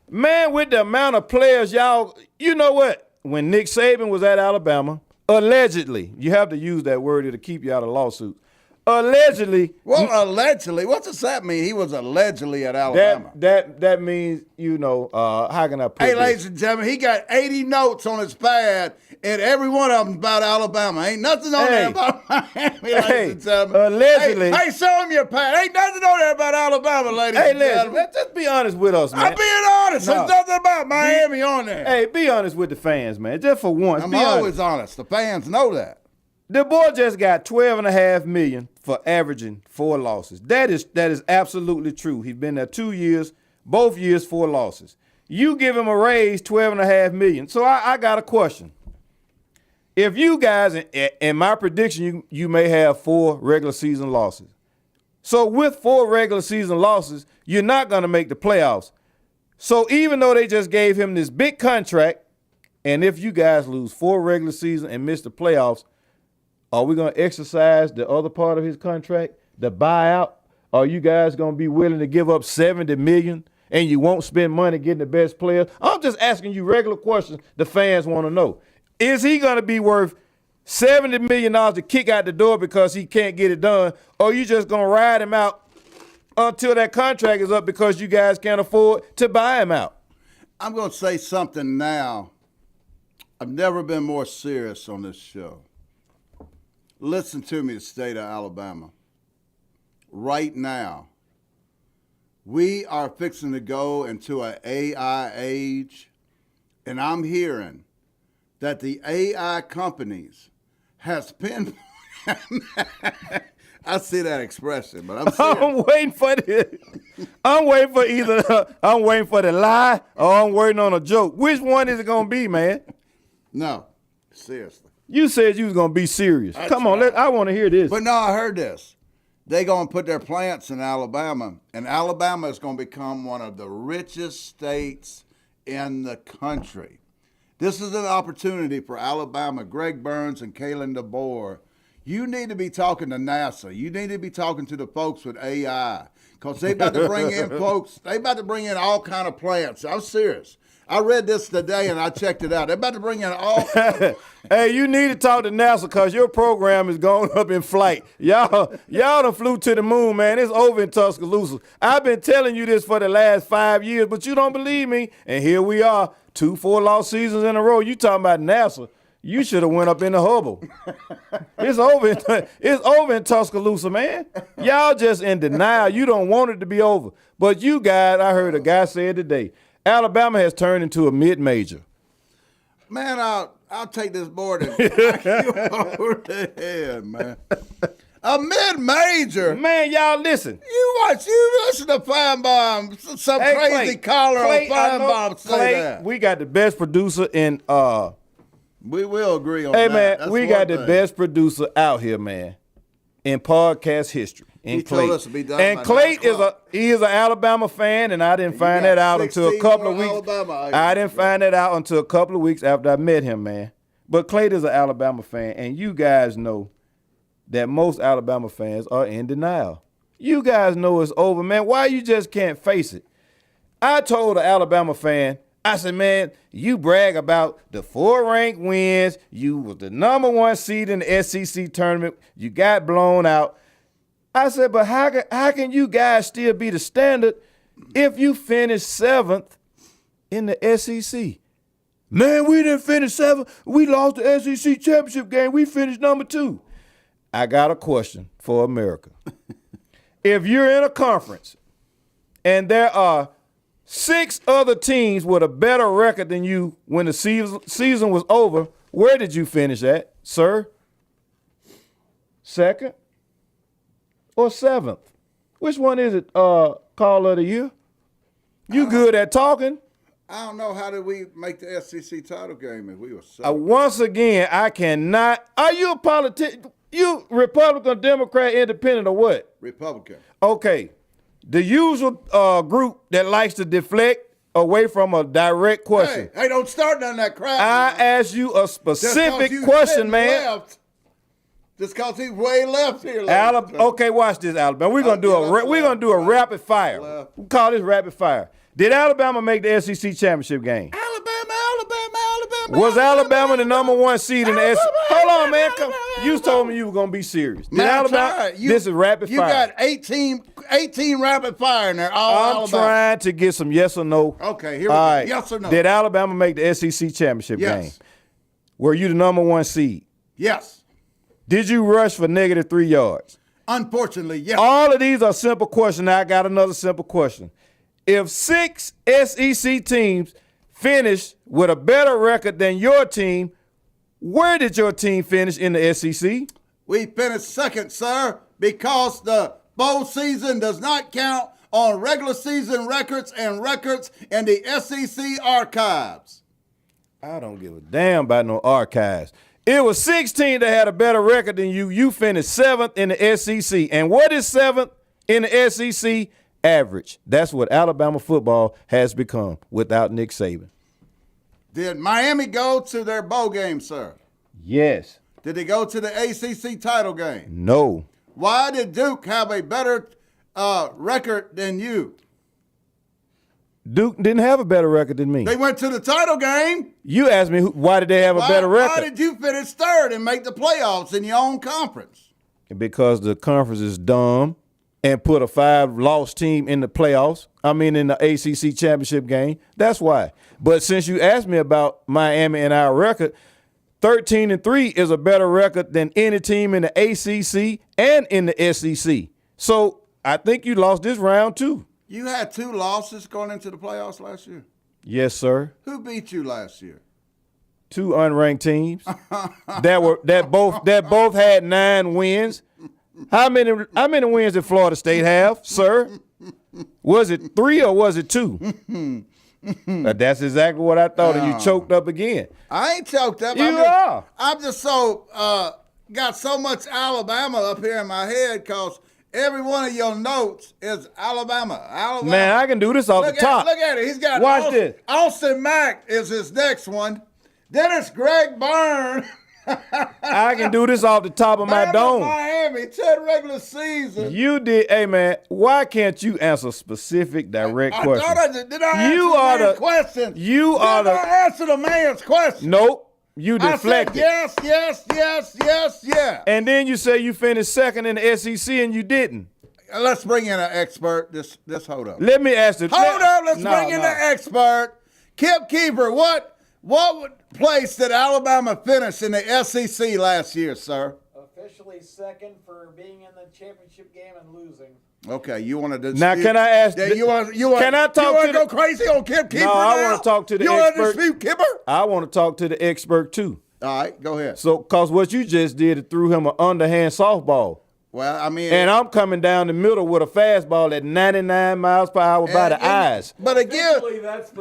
Man, with the amount of players, y'all, you know what? When Nick Saban was at Alabama, allegedly, you have to use that word to keep you out of lawsuits. Allegedly. Well, allegedly. What does that mean? He was allegedly at Alabama. That means, how can I put Hey, this? ladies and gentlemen, he got 80 notes on his pad, and every one of them about Alabama. Ain't nothing on there about Miami, ladies and gentlemen. Allegedly. Hey, show him your pad. Ain't nothing on there about Alabama, ladies Hey, and listen, gentlemen. just be honest with us, man. I'm being honest. No. There's nothing about Miami on there. Hey, be honest with the fans, man. Just for once. I'm be honest. always honest. The fans know that. The boy just got $12.5 million for averaging 4 losses. That is absolutely true. He's been there 2 years, both years 4 losses. You give him a raise, $12.5 million. So I got a question. If you guys, in my prediction, you may have 4 regular season losses. So with 4 regular season losses, you're not going to make the playoffs. So even though they just gave him this big contract, and if you guys lose 4 regular season and miss the playoffs, are we going to exercise the other part of his contract, the buyout? Are you guys going to be willing to give up $70 million and you won't spend money getting the best players? I'm just asking you regular questions the fans want to know. Is he going to be worth $70 million to kick out the door because he can't get it done, or are you just going to ride him out until that contract is up because you guys can't afford to buy him out? I'm going to say something now. I've never been more serious on this show. Listen to me, the state of Alabama. Right now, we are fixing to go into an AI age, and I'm hearing that the AI companies has pinpointed. I see that expression, but I'm serious. I'm waiting for I'm waiting for the lie or I'm waiting on a joke. Which one is it going to be, man? No, seriously. You said you was going to be serious. That's Come on, right. I want to hear this. But no, I heard this. They're going to put their plants in Alabama, and Alabama is going to become one of the richest states in the country. This is an opportunity for Alabama. Greg Burns and Kalen DeBoer, you need to be talking to NASA. You need to be talking to the folks with AI, because they about to bring in folks. They about to bring in all kind of plants. I'm serious. I read this today and I checked it out. They're about to bring in all. Hey, you need to talk to NASA because your program is going up in flight. Y'all done flew to the moon, man. It's over in Tuscaloosa. I've been telling you this for the last 5 years, but you don't believe me. And here we are, 2 4-loss seasons in a row. You talking about NASA. You should have went up in the Hubble. It's over in Tuscaloosa, man. Y'all just in denial. You don't want it to be over. But you guys, I heard a guy say it today, Alabama has turned into a mid-major. Man, I'll take this board and knock you over the head, man. A mid-major? Man, y'all listen. You listen to Feinbaum, some Hey, crazy Clay, caller Clay, on I know, Feinbaum say Clay, that. we got the best producer in We will agree on Hey that. man, That's we one got the thing. best producer out here, man, in podcast history. He told us to be done And by Clay 9 o'clock. is an Alabama fan, and I didn't find got that out until a 16 couple of more weeks. Alabama I didn't find that out until a couple of weeks after I met him, man. But Clay is an Alabama fan, and you guys know that most Alabama fans are in denial. You guys know it's over, man. Why you just can't face it? I told an Alabama fan, I said, man, you brag about the 4 ranked wins. You was the number 1 seed in the SEC tournament. You got blown out. I said, but how can you guys still be the standard if you finish 7th in the SEC? Man, we didn't finish 7th. We lost the SEC championship game. We finished number 2. I got a question for America. If you're in a conference and there are 6 other teams with a better record than you when the season was over, where did you finish at, sir? 2nd or 7th? Which one is it, call of the year? You good at talking? I don't know. How did we make the SEC title game if we were 7? Once again, I cannot. Are you a politician? You Republican, Democrat, Independent, or what? Republican. Okay. The usual group that likes to deflect away from a direct question. Hey, don't start none of that crap. I asked you a specific question, man. Just cause he's way left here. Okay, watch this, Alabama. We're gonna do a rapid fire. We call this rapid fire. Did Alabama make the SEC championship game? Alabama. Was Alabama the number 1 seed in the SEC? Hold on, man. You told me you were gonna be serious. Did Alabama? This is rapid fire. You got 18 rapid fire in there. I'm trying to get some yes or no. Okay, here we go. Right. Yes or no? Did Alabama make the SEC championship game? Were you the number 1 seed? Yes. Did you rush for -3 yards? Unfortunately, yes. All of these are simple questions. Now I got another simple question. If 6 SEC teams finished with a better record than your team, where did your team finish in the SEC? We finished second, sir, because the bowl season does not count on regular season records and records in the SEC archives. I don't give a damn about no archives. It was 16 that had a better record than you. You finished 7th in the SEC. And what is 7th in the SEC? Average. That's what Alabama football has become without Nick Saban. Did Miami go to their bowl game, sir? Yes. Did they go to the ACC title game? No. Why did Duke have a better record than you? Duke didn't have a better record than me. They went to the title game. You asked me why did they have a better record? Why did you finish third and make the playoffs in your own conference? Because the conference is dumb and put a 5-loss team in the playoffs. I mean, in the ACC championship game. That's why. But since you asked me about Miami and our record, 13-3 is a better record than any team in the ACC and in the SEC. So I think you lost this round too. You had 2 losses going into the playoffs last year. Yes, sir. Who beat you last year? 2 unranked teams that both had 9 wins. How many wins did Florida State have, sir? Was it 3 or was it 2? That's exactly what I thought, and you choked up again. I ain't choked up. I'm just so got so much Alabama up here in my head because every one of your notes is Alabama. Man, I can do this off the top. Look at it. He's got Watch this. Austin Mack is his next one. Then it's Greg Byrne. I can do this off the top of my dome. Miami, 10 regular season. You did. Hey, man, why can't you answer specific, direct questions? Did I answer the question? Did I answer the man's question? Nope. You deflected. I said yes. And then you say you finished second in the SEC and you didn't. Let's bring in an expert. Just hold up. Let me ask it. Let's bring in the expert. Kip Keeper, what place did Alabama finish in the SEC last year, sir? Officially second for being in the championship game and losing. Okay, you want to now? Can I ask? Can I talk? You want to go crazy on Kip Keeper? No, I want to talk to the expert. You want to dispute Kipper? I want to talk to the expert too. All right, go ahead. So, cause what you just did, it threw him an underhand softball. Well, I mean, and I'm coming down the middle with a fastball at 99 miles per hour by the eyes. But again, that's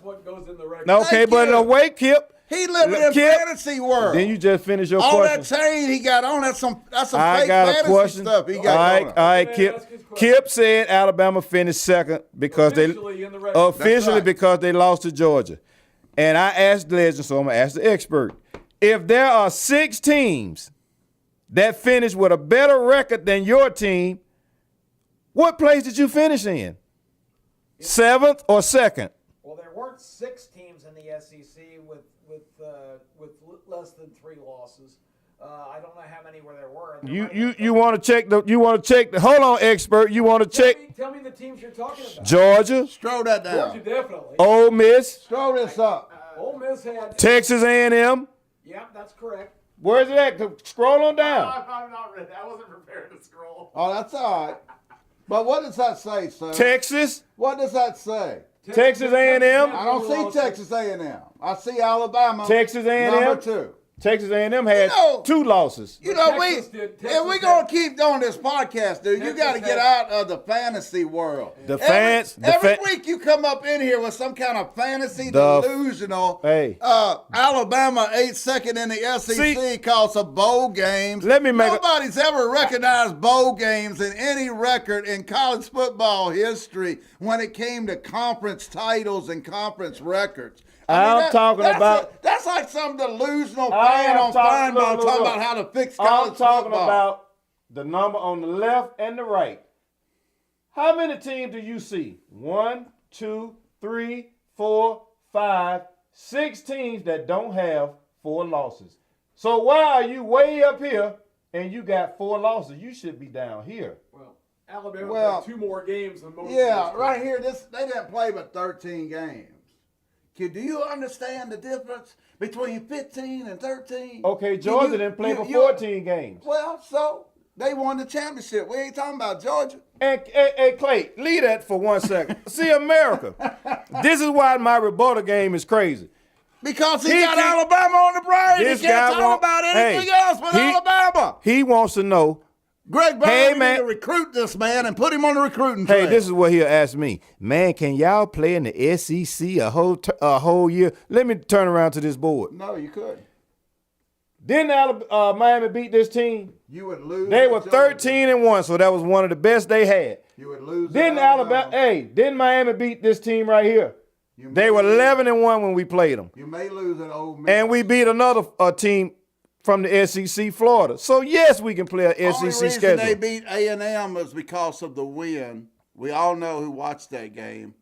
what goes in the record. Okay, but no, wait, Kip. He living in fantasy world. Then you just finished your all question. All that chain he got on, that's some fake fantasy stuff he got on. All right, Kip. Kip said Alabama finished second because because they lost to Georgia. And I asked Legend, so I'm going to ask the expert. If there are 6 teams that finished with a better record than your team, what place did you finish in? 7th or 2nd? Well, there weren't 6 teams in the SEC with less than 3 losses. I don't know how many there were. You want to check the hold on, expert. You want to check? Tell me the teams you're talking about. Georgia. Scroll that down. Georgia definitely. Ole Miss. Scroll this up. Ole Miss had Texas A&M. Yeah, that's correct. Where's it at? Scroll on down. I'm not ready. I wasn't prepared to scroll. Oh, that's all right. But what does that say, sir? Texas. What does that say? Texas A&M. I don't see Texas A&M. I see Alabama. Texas A&M. Number 2. Texas A&M had 2 losses. You know, Texas if we're going to keep doing this podcast, dude, you got to get out of the fantasy world. Every week you come up in here with some kind of fantasy delusional. Alabama 8th second in the SEC because of bowl games. Nobody's ever recognized bowl games in any record in college football history when it came to conference titles and conference records. That's like some delusional fan on Feinbaum talking about how to fix college football. I'm talking about the number on the left and the right. How many teams do you see? 1, 2, 3, 4, 5, 6 teams that don't have 4 losses. So why are you way up here and you got 4 losses? You should be down here. Well, Alabama played 2 more games than most. Yeah, right here. They didn't play but 13 games. Do you understand the difference between 15 and 13? Okay, Georgia didn't play for 14 games. Well, so they won the championship. We ain't talking about Georgia. And Clay, leave that for 1 second. See, America, this is why my rebuttal game is crazy. Because he got Alabama on the brain. He can't talk about anything else but Alabama. He wants to know. Greg Bama need to recruit this man and put him on the recruiting trail. Hey, this is what he'll ask me. Man, can y'all play in the SEC a whole year? Let me turn around to this board. No, you couldn't. Didn't Miami beat this team? You would lose. They were 13-1, so that was one of the best they had. You would lose. Didn't Miami beat this team right here? They were 11-1 when we played them. You may lose at Ole Miss. And we beat another team from the SEC, Florida. So, yes, we can play an SEC schedule. The reason they beat A&M was because of the win. We all know who watched that game.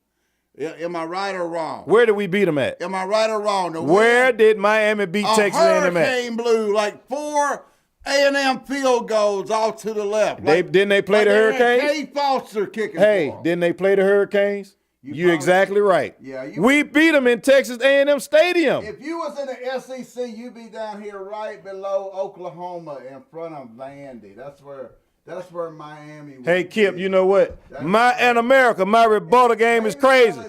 Am I right or wrong? Where did we beat them at? Am I right or wrong? Where did Miami beat Texas A&M at? Hurricane blew like 4 A&M field goals off to the left. Didn't they play the Hurricanes? Kay Foster kicking. Didn't they play the Hurricanes? You're exactly right. Yeah, we beat them in Texas A&M Stadium. If you was in the SEC, you'd be down here right below Oklahoma in front of Vandy. That's where Miami was. Hey, Kip, you know what? America, my rebuttal game is crazy.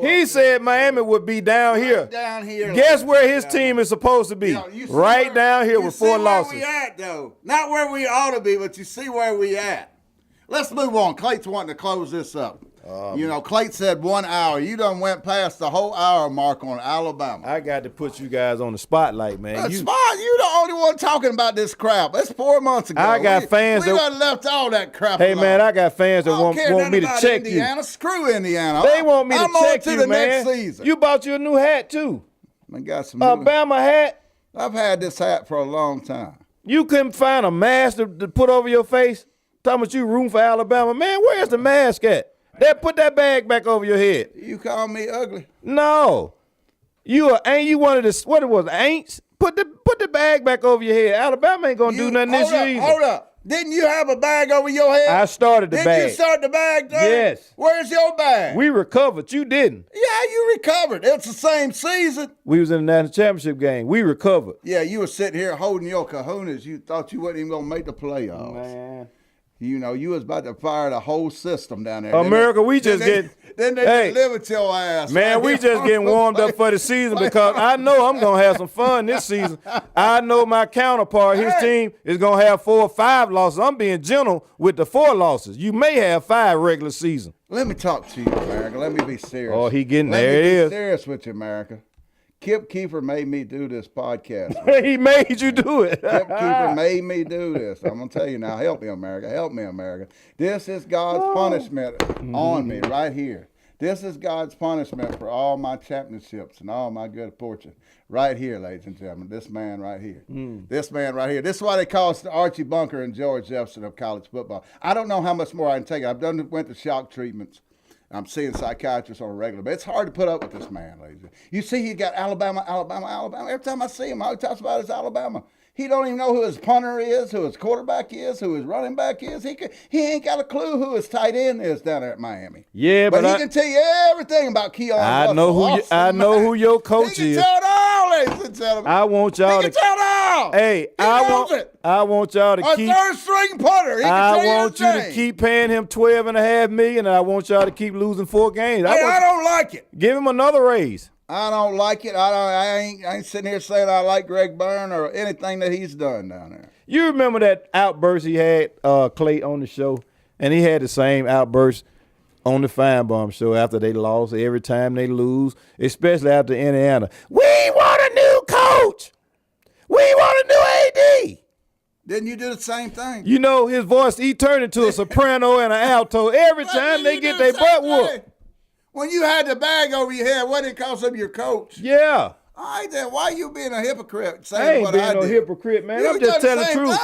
He said Miami would be down here. Down here. Guess where his team is supposed to be? Right down here with 4 losses. You see where we at, though. Not where we ought to be, but you see where we at. Let's move on. Clay's wanting to close this up. Clay said 1 hour. You done went past the whole hour mark on Alabama. I got to put you guys on the spotlight, man. You the only one talking about this crap. It's 4 months ago. I got fans that done left all that crap Hey, alone. man, I got fans that want me to check Indiana. you. Screw Indiana. They want me to check you, man. Next season. You bought you a new hat, too. I got some Bama hat. I've had this hat for a long time. You couldn't find a mask to put over your face? Talking about you rooting for Alabama. Man, where's the mask at? Put that bag back over your head. You call me ugly? No. You one of the, what it was, ain'ts? Put the bag back over your head. Alabama ain't going to do nothing this year either. Hold up. Didn't you have a bag over your head? I started the bag. Did you start the bag, though? Yes. Where's your bag? We recovered. You didn't. Yeah, you recovered. It's the same season. We was in the national championship game. We recovered. Yeah, you were sitting here holding your kahunas. You thought you wasn't even going to make the playoffs. Man. You know, you was about to fire the whole system down there. America, Then they delivered your ass. Man, we just getting warmed up for the season because I know I'm going to have some fun this season. I know my counterpart, his team, is going to have 4 or 5 losses. I'm being gentle with the 4 losses. You may have 5 regular season. Let me talk to you, America. Let me be serious. Oh, he getting there. It is. Let me be serious with you, America. Kip Keefer made me do this podcast. He made you do it. Kip Keefer made me do this. I'm going to tell you now. Help me, America. Help me, America. This is God's punishment on me right here. This is God's punishment for all my championships and all my good fortune. Right here, ladies and gentlemen. This man right here. This man right here. This is why they call us Archie Bunker and George Jefferson of college football. I don't know how much more I can take. Went to shock treatments. I'm seeing psychiatrists on a regular basis. It's hard to put up with this man, ladies. You see, he got Alabama. Every time I see him, all he talks about is Alabama. He don't even know who his punter is, who his quarterback is, who his running back is. He ain't got a clue who his tight end is down there at Miami. Yeah, but he can tell you everything about Keon Russell. I know who your coach is. He can tell it all, ladies and gentlemen. I want y'all he can tell it all. Hey, I want y'all to keep a third-string punter. I want you to keep paying him $12.5 million, and I want y'all to keep losing 4 games. I don't like it. Give him another raise. I don't like it. I ain't sitting here saying I like Greg Byrne or anything that he's done down there. You remember that outburst he had Clay on the show, and he had the same outburst on the Fine Bomb show after they lost. Every time they lose, especially after Indiana, we want a new coach. We want a new AD. Didn't you do the same thing? You know, his voice, he turned into a soprano and an alto every time they get their butt whooped. When you had the bag over your head, what did it cost him your coach? Yeah. All right, then why you being a hypocrite? I ain't being no hypocrite, man. I'm just telling the truth.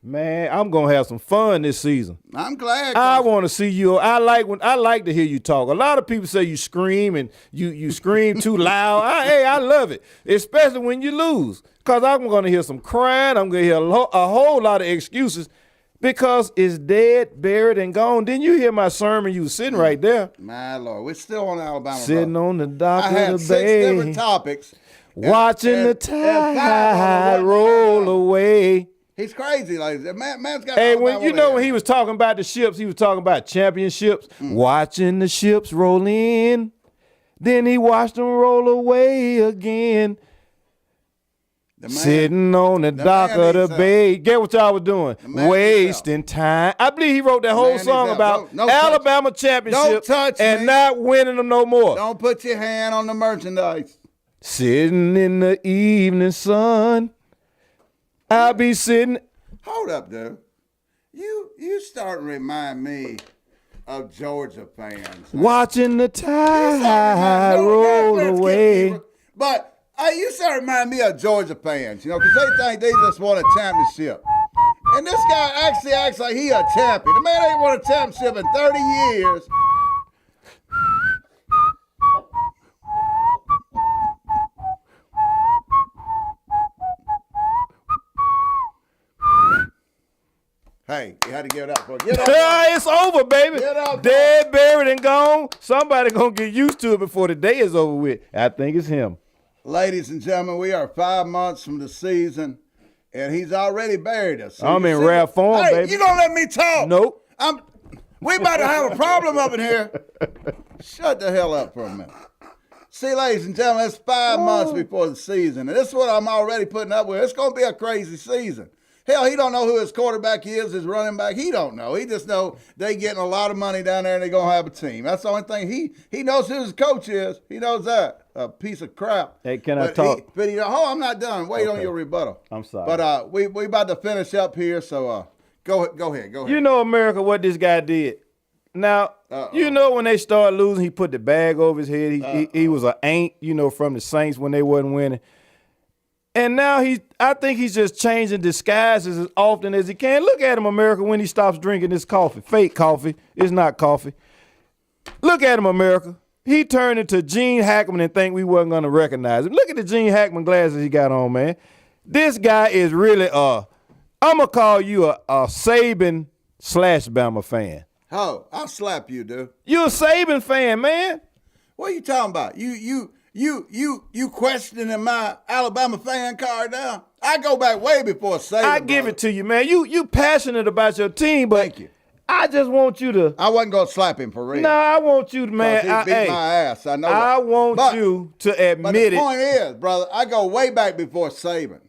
Man, I'm gonna have some fun this season. I'm glad. I want to see you. I like to hear you talk. A lot of people say you scream and you scream too loud. I love it, especially when you lose, because I'm gonna hear some crying. I'm gonna hear a whole lot of excuses. Because it's dead, buried, and gone. Didn't you hear my sermon? You was sitting right there. My Lord, we're still on Alabama. Sitting on the dock of the bay. I had 6 different topics. Watching the tide roll away. He's crazy. Like man's got. Hey, when he was talking about the ships, he was talking about championships. Watching the ships roll in, then he watched them roll away again. Sitting on the dock of the bay. Get what y'all was doing? Wasting time. I believe he wrote that whole song about Alabama championships and not winning them no more. Don't put your hand on the merchandise. Sitting in the evening sun. I'll be sitting. Hold up, dude. You starting to remind me of Georgia fans. Watching the tide roll away. But you start to remind me of Georgia fans, because they think they just won a championship. And this guy actually acts like he a champion. The man ain't won a championship in 30 years. Hey, you had to give it up for it. It's over, baby. Dead, buried, and gone. Somebody gonna get used to it before the day is over with. I think it's him. Ladies and gentlemen, we are 5 months from the season, and he's already buried us. So I'm in rare form, baby. You gonna let me talk? Nope. We about to have a problem up in here. Shut the hell up for a minute. See, ladies and gentlemen, it's 5 months before the season, and this is what I'm already putting up with. It's gonna be a crazy season. Hell, he don't know who his quarterback is, his running back. He don't know. He just know they getting a lot of money down there and they going to have a team. That's the only thing. He knows who his coach is. He knows that. A piece of crap. Hey, can I talk? I'm not done. Wait on your rebuttal. I'm sorry. But we about to finish up here, so go ahead. You know, America, what this guy did. Now, you know when they started losing, he put the bag over his head. He was an ain't, from the Saints when they wasn't winning. And now I think he's just changing disguises as often as he can. Look at him, America, when he stops drinking this coffee. Fake coffee. It's not coffee. Look at him, America. He turned into Gene Hackman and think we wasn't going to recognize him. Look at the Gene Hackman glasses he got on, man. This guy is really I'm going to call you a Saban / Bama fan. Oh, I'll slap you, dude. You a Saban fan, man. What are you talking about? You questioning my Alabama fan card now? I go back way before Saban. I give it to you, man. You passionate about your team, but thank you. I just want you to. I wasn't gonna slap him for real. No, I want you to, man. He beat my ass. I know. I want you to admit it. But the point is, brother, I go way back before Saban.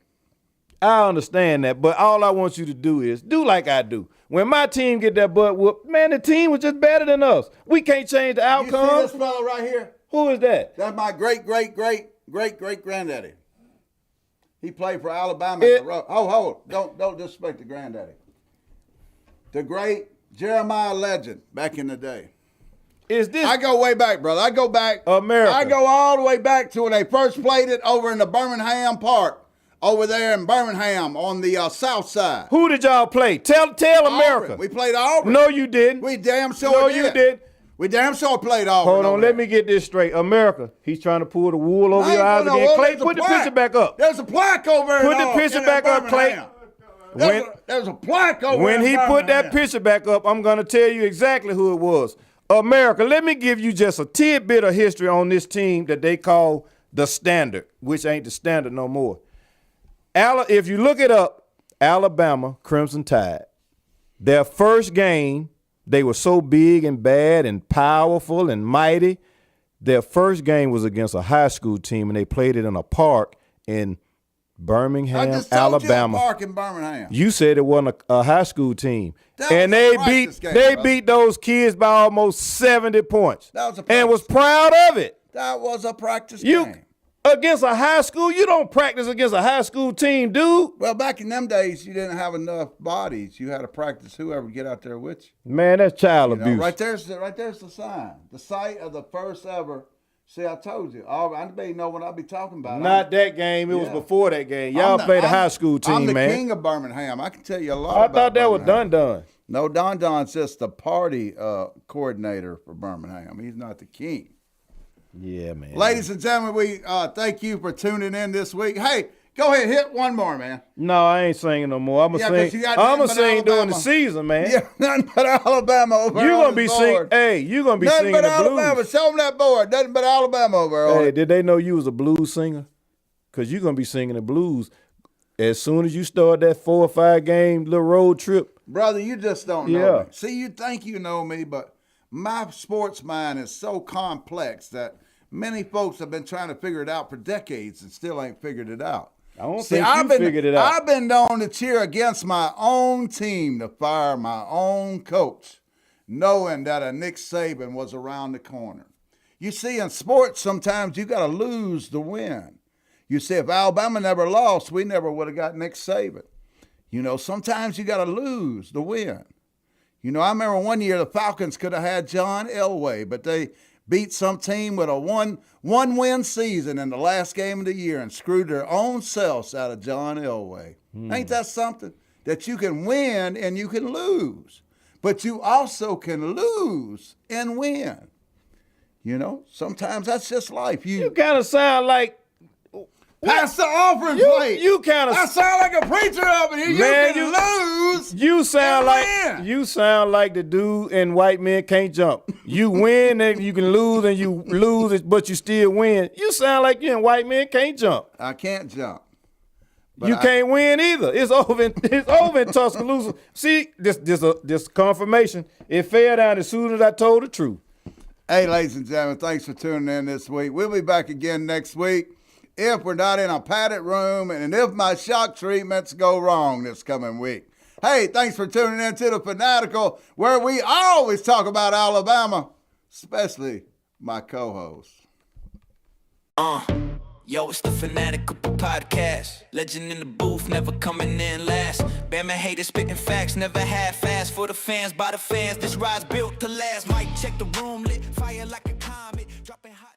I understand that, but all I want you to do is do like I do. When my team get that butt whooped, man, the team was just better than us. We can't change the outcome. You see this fella right here? Who is that? That's my great granddaddy. He played for Alabama. Don't disrespect the granddaddy. The great Jeremiah legend back in the day. I go way back, brother. I go back. America. I go all the way back to when they first played it over in the Birmingham Park. Over there in Birmingham on the south side. Who did y'all play? Tell America. Auburn. We played Auburn. No, you didn't. We damn sure did. No, you didn't. We damn sure played Auburn. Hold on, let me get this straight. America, he's trying to pull the wool over your eyes again. Clay, put the picture back up. There's a plaque over there. Put the picture back up, Clay. There's a plaque over there. When he put that picture back up, I'm going to tell you exactly who it was. America, let me give you just a tidbit of history on this team that they call the Standard, which ain't the Standard no more. If you look it up, Alabama Crimson Tide, their first game, they were so big and bad and powerful and mighty. Their first game was against a high school team, and they played it in a park in Birmingham, I just told Alabama. you a park in Birmingham. You said it wasn't a high school team, That and was a they practice game, they bro. beat those kids by almost 70 points. That was a and was practice proud of it. That was a practice You game. against a high school, you don't practice against a high school team, dude. Well, back in them days, you didn't have enough bodies. You had to practice whoever get out there with you. Man, that's child You know, abuse. right there's the sign. The site of the first ever. See, I told you. I bet you know what I'll be talking about. Not that game. It was Yeah. before that game. Y'all played a high school team, I'm the man. king of Birmingham. I can tell you a lot I about thought that was Birmingham. Dun. No, Don's just the party coordinator for Birmingham. He's not the king. Yeah, man. Ladies and gentlemen, we thank you for tuning in this week. Hey, go ahead, hit one more, man. No, I ain't singing no more. I'm Yeah, gonna 'cause sing. you got I'm nothing gonna but sing during the Alabama. season, man. Yeah, nothing but Alabama over You on gonna the be board. singing? Hey, you gonna be Nothing singing but the Alabama. blues? Show them that board. Nothing but Alabama over on Hey, it. did they know you was a blues singer? Cause you gonna be singing the blues as soon as you start that 4 or 5 game little road trip. Brother, you just don't know Yeah. me. See, you think you know me, but my sports mind is so complex that many folks have been trying to figure it out for decades and still ain't figured it out. I don't See, think you figured it out. I've been known to cheer against my own team to fire my own coach, knowing that a Nick Saban was around the corner. You see, in sports, sometimes you got to lose to win. You see, if Alabama never lost, we never would have got Nick Saban. You know, sometimes you got to lose to win. You know, I remember one year the Falcons could have had John Elway, but they beat some team with a one-win season in the last game of the year and screwed their own selves out of John Elway. Ain't that something? That you can win and you can lose, but you also can lose and win. You know, sometimes that's just life. You kind of sound like pass the offering plate. you kind of I sound like a preacher up in here. Man, you can lose. You sound and win. you sound like the dude in White Men Can't Jump. You win and you can lose and you lose, but you still win. You sound like you in White Men Can't Jump. I can't jump. But You can't win either. It's over in Tuscaloosa. See, this confirmation. It fell down as soon as I told the truth. Hey, ladies and gentlemen, thanks for tuning in this week. We'll be back again next week if we're not in a padded room and if my shock treatments go wrong this coming week. Hey, thanks for tuning in to the Fanatical, where we always talk about Alabama, especially my co-host. Yo, it's the Fanatical Podcast. Legend in the booth, never coming in last. Bama Hater spitting facts, never half-ass. For the fans, by the fans, this ride's built to last. Mic check the room, lit fire like a comet. Dropping hot.